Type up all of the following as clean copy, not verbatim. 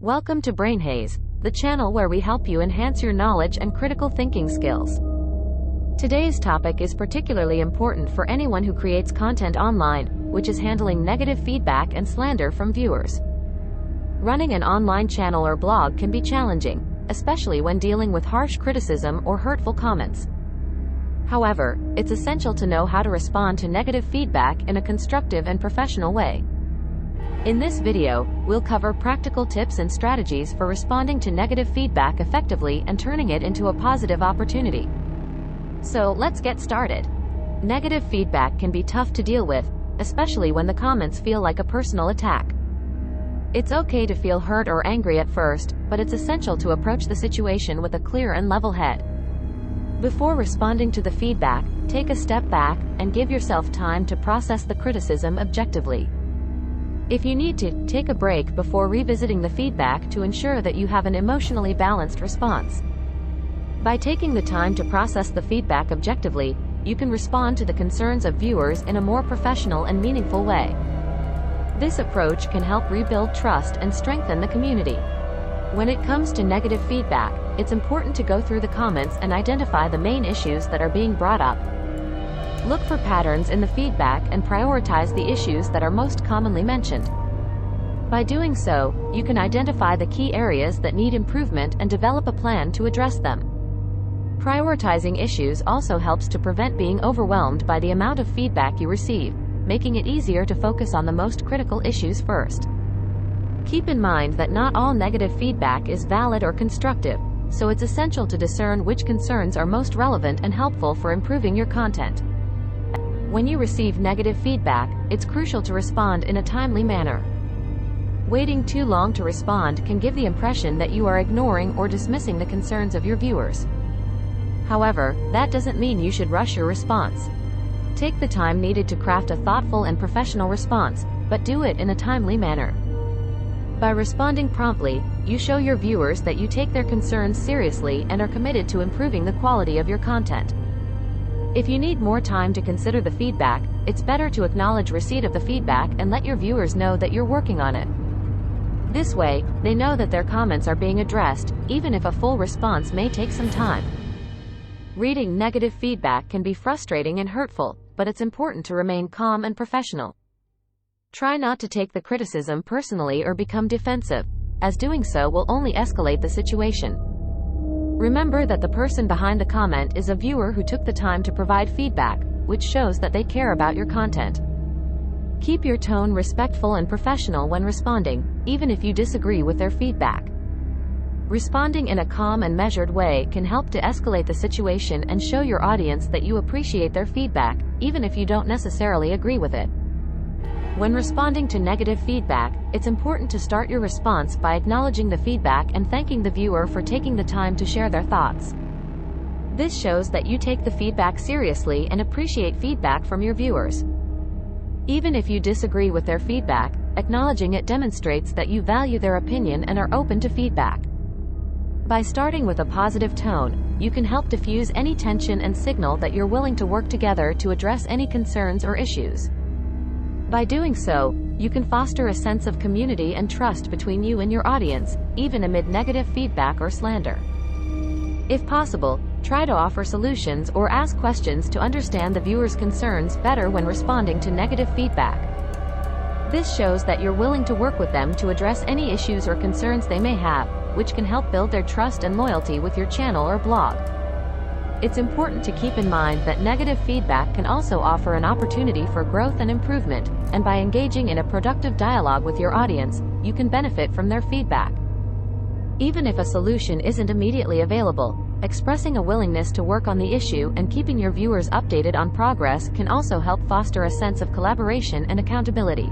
Welcome to Brain Haze, the channel where we help you enhance your knowledge and critical thinking skills. Today's topic is particularly important for anyone who creates content online, which is handling negative feedback and slander from viewers. Running an online channel or blog can be challenging, especially when dealing with harsh criticism or hurtful comments. However, it's essential to know how to respond to negative feedback in a constructive and professional way. In this video, we'll cover practical tips and strategies for responding to negative feedback effectively and turning it into a positive opportunity. So, let's get started. Negative feedback can be tough to deal with, especially when the comments feel like a personal attack. It's okay to feel hurt or angry at first, but it's essential to approach the situation with a clear and level head. Before responding to the feedback, take a step back and give yourself time to process the criticism objectively. If you need to, take a break before revisiting the feedback to ensure that you have an emotionally balanced response. By taking the time to process the feedback objectively, you can respond to the concerns of viewers in a more professional and meaningful way. This approach can help rebuild trust and strengthen the community. When it comes to negative feedback, it's important to go through the comments and identify the main issues that are being brought up. Look for patterns in the feedback and prioritize the issues that are most commonly mentioned. By doing so, you can identify the key areas that need improvement and develop a plan to address them. Prioritizing issues also helps to prevent being overwhelmed by the amount of feedback you receive, making it easier to focus on the most critical issues first. Keep in mind that not all negative feedback is valid or constructive, so it's essential to discern which concerns are most relevant and helpful for improving your content. When you receive negative feedback, it's crucial to respond in a timely manner. Waiting too long to respond can give the impression that you are ignoring or dismissing the concerns of your viewers. However, that doesn't mean you should rush your response. Take the time needed to craft a thoughtful and professional response, but do it in a timely manner. By responding promptly, you show your viewers that you take their concerns seriously and are committed to improving the quality of your content. If you need more time to consider the feedback, it's better to acknowledge receipt of the feedback and let your viewers know that you're working on it. This way, they know that their comments are being addressed, even if a full response may take some time. Reading negative feedback can be frustrating and hurtful, but it's important to remain calm and professional. Try not to take the criticism personally or become defensive, as doing so will only escalate the situation. Remember that the person behind the comment is a viewer who took the time to provide feedback, which shows that they care about your content. Keep your tone respectful and professional when responding, even if you disagree with their feedback. Responding in a calm and measured way can help to escalate the situation and show your audience that you appreciate their feedback, even if you don't necessarily agree with it. When responding to negative feedback, it's important to start your response by acknowledging the feedback and thanking the viewer for taking the time to share their thoughts. This shows that you take the feedback seriously and appreciate feedback from your viewers. Even if you disagree with their feedback, acknowledging it demonstrates that you value their opinion and are open to feedback. By starting with a positive tone, you can help diffuse any tension and signal that you're willing to work together to address any concerns or issues. By doing so, you can foster a sense of community and trust between you and your audience, even amid negative feedback or slander. If possible, try to offer solutions or ask questions to understand the viewer's concerns better when responding to negative feedback. This shows that you're willing to work with them to address any issues or concerns they may have, which can help build their trust and loyalty with your channel or blog. It's important to keep in mind that negative feedback can also offer an opportunity for growth and improvement, and by engaging in a productive dialogue with your audience, you can benefit from their feedback. Even if a solution isn't immediately available, expressing a willingness to work on the issue and keeping your viewers updated on progress can also help foster a sense of collaboration and accountability.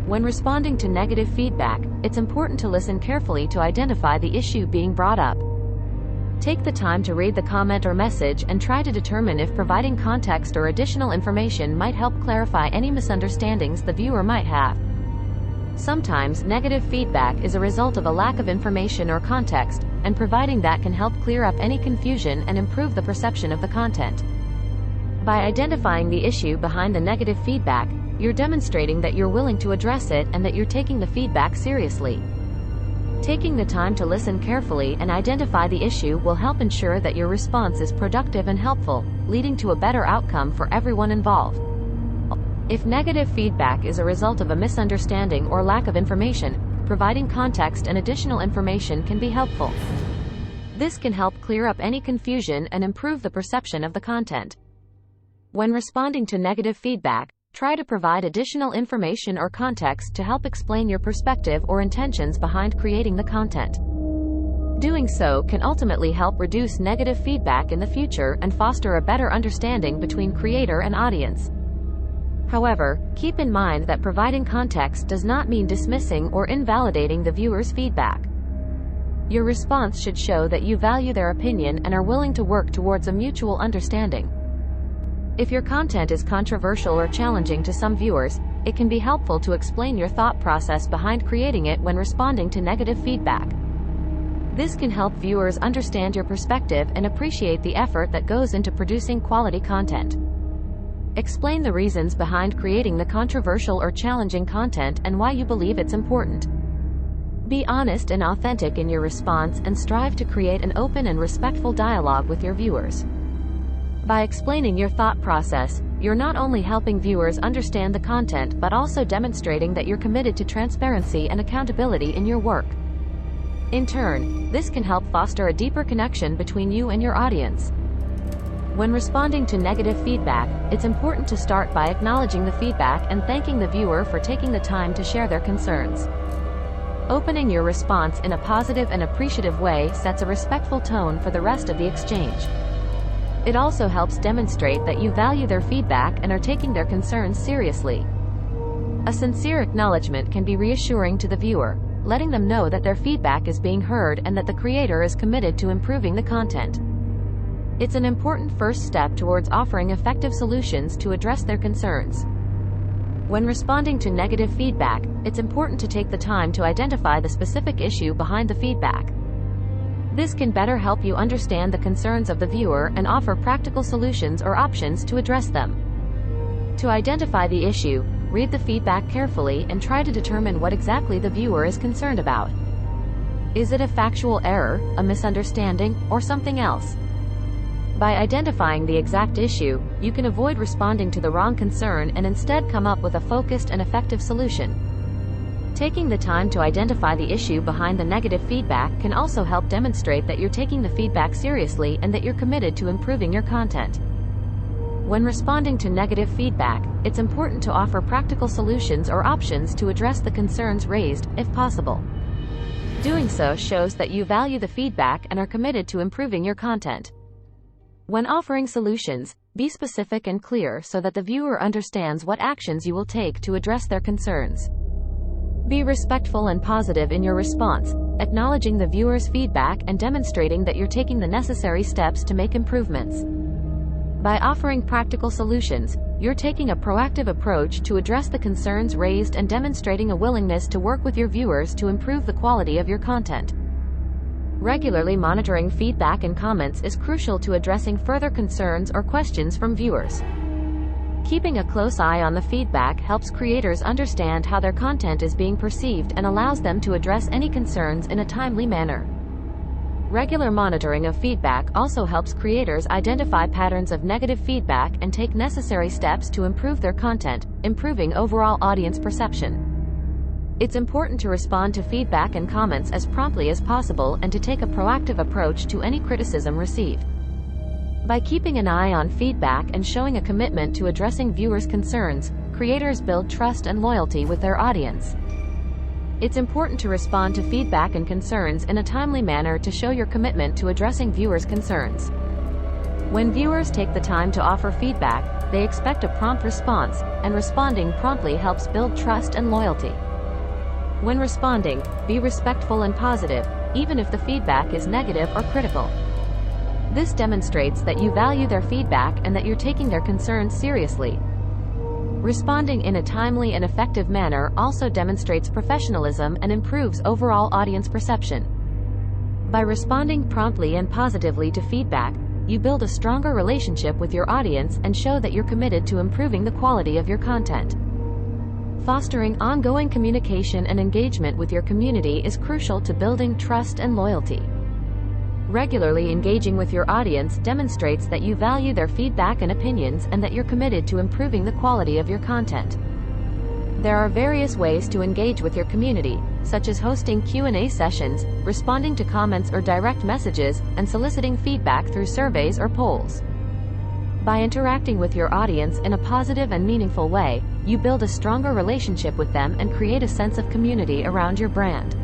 When responding to negative feedback, it's important to listen carefully to identify the issue being brought up. Take the time to read the comment or message and try to determine if providing context or additional information might help clarify any misunderstandings the viewer might have. Sometimes negative feedback is a result of a lack of information or context, and providing that can help clear up any confusion and improve the perception of the content. By identifying the issue behind the negative feedback, you're demonstrating that you're willing to address it and that you're taking the feedback seriously. Taking the time to listen carefully and identify the issue will help ensure that your response is productive and helpful, leading to a better outcome for everyone involved. If negative feedback is a result of a misunderstanding or lack of information, providing context and additional information can be helpful. This can help clear up any confusion and improve the perception of the content. When responding to negative feedback, try to provide additional information or context to help explain your perspective or intentions behind creating the content. Doing so can ultimately help reduce negative feedback in the future and foster a better understanding between creator and audience. However, keep in mind that providing context does not mean dismissing or invalidating the viewer's feedback. Your response should show that you value their opinion and are willing to work towards a mutual understanding. If your content is controversial or challenging to some viewers, it can be helpful to explain your thought process behind creating it when responding to negative feedback. This can help viewers understand your perspective and appreciate the effort that goes into producing quality content. Explain the reasons behind creating the controversial or challenging content and why you believe it's important. Be honest and authentic in your response and strive to create an open and respectful dialogue with your viewers. By explaining your thought process, you're not only helping viewers understand the content but also demonstrating that you're committed to transparency and accountability in your work. In turn, this can help foster a deeper connection between you and your audience. When responding to negative feedback, it's important to start by acknowledging the feedback and thanking the viewer for taking the time to share their concerns. Opening your response in a positive and appreciative way sets a respectful tone for the rest of the exchange. It also helps demonstrate that you value their feedback and are taking their concerns seriously. A sincere acknowledgement can be reassuring to the viewer, letting them know that their feedback is being heard and that the creator is committed to improving the content. It's an important first step towards offering effective solutions to address their concerns. When responding to negative feedback, it's important to take the time to identify the specific issue behind the feedback. This can better help you understand the concerns of the viewer and offer practical solutions or options to address them. To identify the issue, read the feedback carefully and try to determine what exactly the viewer is concerned about. Is it a factual error, a misunderstanding, or something else? By identifying the exact issue, you can avoid responding to the wrong concern and instead come up with a focused and effective solution. Taking the time to identify the issue behind the negative feedback can also help demonstrate that you're taking the feedback seriously and that you're committed to improving your content. When responding to negative feedback, it's important to offer practical solutions or options to address the concerns raised, if possible. Doing so shows that you value the feedback and are committed to improving your content. When offering solutions, be specific and clear so that the viewer understands what actions you will take to address their concerns. Be respectful and positive in your response, acknowledging the viewer's feedback and demonstrating that you're taking the necessary steps to make improvements. By offering practical solutions, you're taking a proactive approach to address the concerns raised and demonstrating a willingness to work with your viewers to improve the quality of your content. Regularly monitoring feedback and comments is crucial to addressing further concerns or questions from viewers. Keeping a close eye on the feedback helps creators understand how their content is being perceived and allows them to address any concerns in a timely manner. Regular monitoring of feedback also helps creators identify patterns of negative feedback and take necessary steps to improve their content, improving overall audience perception. It's important to respond to feedback and comments as promptly as possible and to take a proactive approach to any criticism received. By keeping an eye on feedback and showing a commitment to addressing viewers' concerns, creators build trust and loyalty with their audience. It's important to respond to feedback and concerns in a timely manner to show your commitment to addressing viewers' concerns. When viewers take the time to offer feedback, they expect a prompt response, and responding promptly helps build trust and loyalty. When responding, be respectful and positive, even if the feedback is negative or critical. This demonstrates that you value their feedback and that you're taking their concerns seriously. Responding in a timely and effective manner also demonstrates professionalism and improves overall audience perception. By responding promptly and positively to feedback, you build a stronger relationship with your audience and show that you're committed to improving the quality of your content. Fostering ongoing communication and engagement with your community is crucial to building trust and loyalty. Regularly engaging with your audience demonstrates that you value their feedback and opinions and that you're committed to improving the quality of your content. There are various ways to engage with your community, such as hosting Q&A sessions, responding to comments or direct messages, and soliciting feedback through surveys or polls. By interacting with your audience in a positive and meaningful way, you build a stronger relationship with them and create a sense of community around your brand.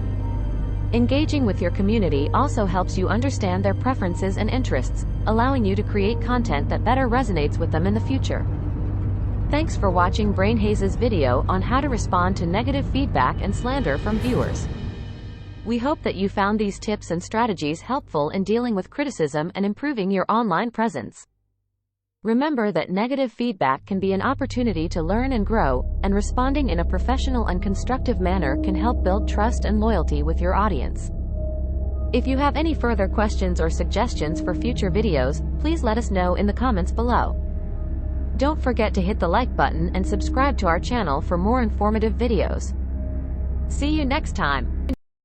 Engaging with your community also helps you understand their preferences and interests, allowing you to create content that better resonates with them in the future. Thanks for watching Brain Haze's video on how to respond to negative feedback and slander from viewers. We hope that you found these tips and strategies helpful in dealing with criticism and improving your online presence. Remember that negative feedback can be an opportunity to learn and grow, and responding in a professional and constructive manner can help build trust and loyalty with your audience. If you have any further questions or suggestions for future videos, please let us know in the comments below. Don't forget to hit the like button and subscribe to our channel for more informative videos. See you next time.